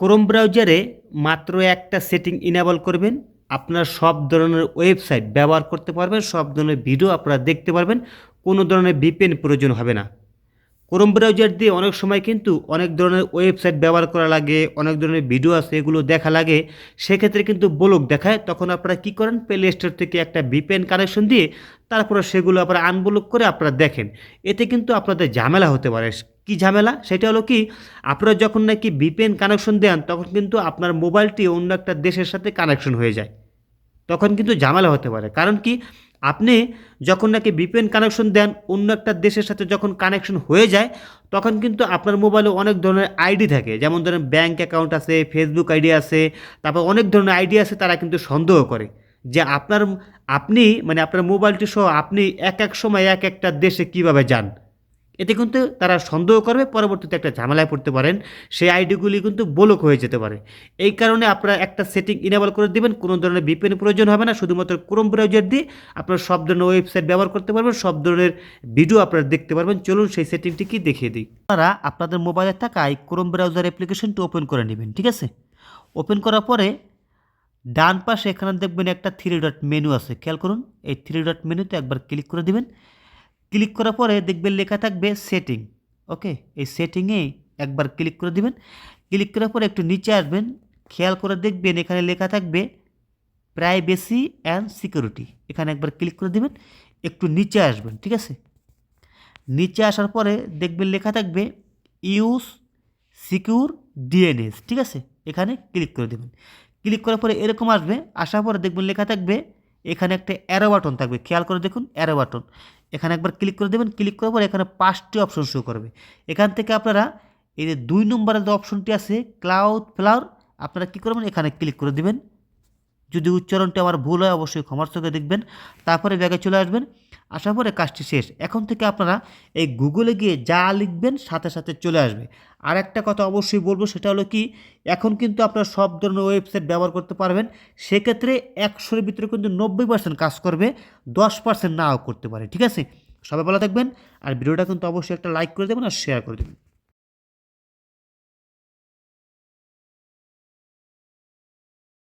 Chrome ব্রাউজারে মাত্র একটা সেটিং ইনেবল করবেন, আপনার সব ধরনের ওয়েবসাইট ব্যবহার করতে পারবেন, সব ধরনের ভিডিও আপনারা দেখতে পারবেন, কোনো ধরনের ভিপিএন প্রয়োজন হবে না। ক্রোম ব্রাউজার দিয়ে অনেক সময় কিন্তু অনেক ধরনের ওয়েবসাইট ব্যবহার করা লাগে, অনেক ধরনের ভিডিও আছে এগুলো দেখা লাগে, সেক্ষেত্রে কিন্তু ব্লক দেখায়। তখন আপনারা কী করেন, প্লে স্টোর থেকে একটা ভিপিএন কানেকশন দিয়ে তারপরে সেগুলো আপনারা আনব্লক করে আপনারা দেখেন। এতে কিন্তু আপনাদের ঝামেলা হতে পারে। কি ঝামেলা? সেটা হলো কি, আপনারা যখন নাকি ভিপিএন কানেকশন দেন তখন কিন্তু আপনার মোবাইলটি অন্য একটা দেশের সাথে কানেকশন হয়ে যায়, তখন কিন্তু ঝামেলা হতে পারে। কারণ কি, আপনি যখন নাকি ভিপিএন কানেকশন দেন অন্য একটা দেশের সাথে যখন কানেকশন হয়ে যায় তখন কিন্তু আপনার মোবাইলে অনেক ধরনের আইডি থাকে, যেমন ধরেন ব্যাঙ্ক অ্যাকাউন্ট আছে, ফেসবুক আইডি আছে, তারপর অনেক ধরনের আইডি আছে। তারা কিন্তু সন্দেহ করে যে আপনার মোবাইলটি সহ আপনি এক এক সময় এক একটা দেশে কিভাবে যান। এতে কিন্তু তারা সন্দেহ করবে, পরবর্তীতে একটা ঝামেলায় পড়তে পারেন, সেই আইডিগুলি কিন্তু ব্লক হয়ে যেতে পারে। এই কারণে আপনারা একটা সেটিং ইনেবল করে দিবেন, কোনো ধরনের ভিপিএন প্রয়োজন হবে না, শুধুমাত্র ক্রোম ব্রাউজার দিয়ে আপনারা সব ধরনের ওয়েবসাইট ব্যবহার করতে পারবেন, সব ধরনের ভিডিও আপনারা দেখতে পারবেন। চলুন সেই সেটিংটি কি দেখিয়ে দিই। আপনারা আপনাদের মোবাইলে থাকা এই ক্রোম ব্রাউজার অ্যাপ্লিকেশনটি ওপেন করে নেবেন, ঠিক আছে? ওপেন করার পরে ডান পাশে এখানে দেখবেন একটা থ্রি ডট মেনু আছে, খেয়াল করুন। এই থ্রি ডট মেনুতে একবার ক্লিক করে দিবেন। ক্লিক করার পরে দেখবেন লেখা থাকবে সেটিং। ওকে, এই সেটিংয়ে একবার ক্লিক করে দিবেন। ক্লিক করার পরে একটু নিচে আসবেন, খেয়াল করে দেখবেন এখানে লেখা থাকবে প্রাইভেসি অ্যান্ড সিকিউরিটি। এখানে একবার ক্লিক করে দিবেন, একটু নিচে আসবেন, ঠিক আছে? নিচে আসার পরে দেখবেন লেখা থাকবে ইউজ সিকিউর ডিএনএস, ঠিক আছে? এখানে ক্লিক করে দেবেন। ক্লিক করার পরে এরকম আসবে, আসার পরে দেখবেন লেখা থাকবে এখানে একটা অ্যারো বাটন থাকবে, খেয়াল করে দেখুন অ্যারো বাটন। এখানে একবার ক্লিক করে দেবেন। ক্লিক করার পরে এখানে 5টি অপশন শো করবে। এখান থেকে আপনারা এই যে 2 নম্বরের যে অপশনটি আছে ক্লাউড ফ্লাওয়ার, আপনারা কী করবেন, এখানে ক্লিক করে দেবেন। যদি উচ্চারণটি আমার ভুল হয় অবশ্যই ক্ষমার চোখে দেখবেন। তারপরে ব্যাগে চলে আসবেন, আসার পরে কাজটি শেষ। এখন থেকে আপনারা এই গুগলে গিয়ে যা লিখবেন সাথে সাথে চলে আসবে। আর একটা কথা অবশ্যই বলবো, সেটা হলো কি, এখন কিন্তু আপনারা সব ধরনের ওয়েবসাইট ব্যবহার করতে পারবেন। সেক্ষেত্রে 100-এর ভিতরে কিন্তু 90% কাজ করবে, 10% নাও করতে পারে, ঠিক আছে? সবাই ভালো থাকবেন, আর ভিডিওটা কিন্তু অবশ্যই একটা লাইক করে দেবেন আর শেয়ার করে দেবেন।